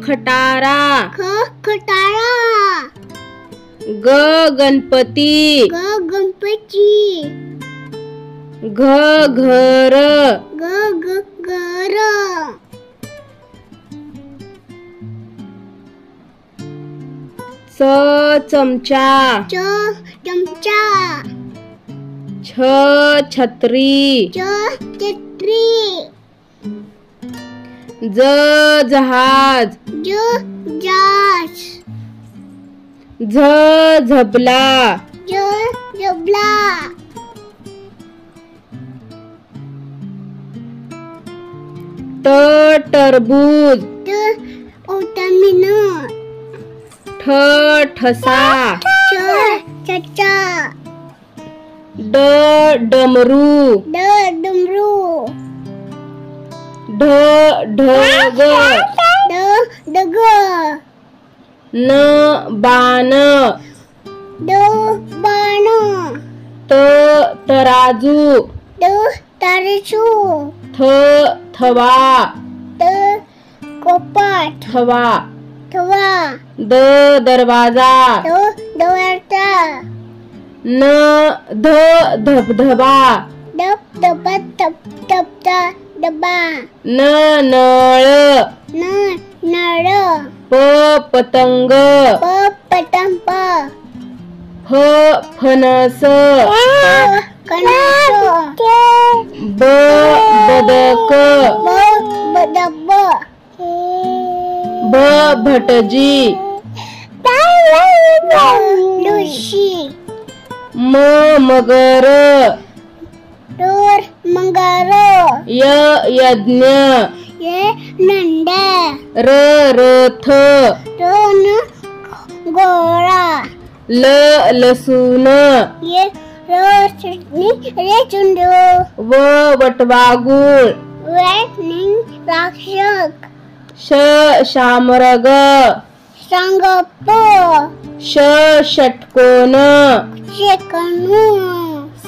खटारा खटारा गणपती गणपती घर घर चमचा चमचा छत्री छत्री जहाज जहाज झबला झबला टरबूज ठसा चचा डमरू डमरू ढग डग बाण बाण तराजू तराजू थवा कपाट थवा दरवाजा दरवाजा धबधबा डब्बा नळ नळ पतंग पतंग फणस बदक भटजी लुशी मगर मंगर यज्ञ नंदा रथ गोळा लसूण चुंडू वटवागुळ राक्षस शामरग संगप षटकोन शेकणू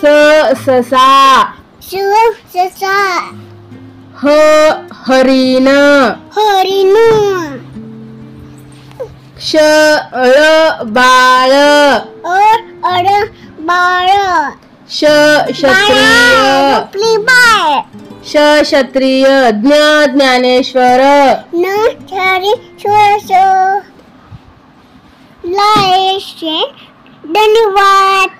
ससा ससा हरिण बाळ बाळ क्षत्रिय ज्ञानेश्वर धन्यवाद.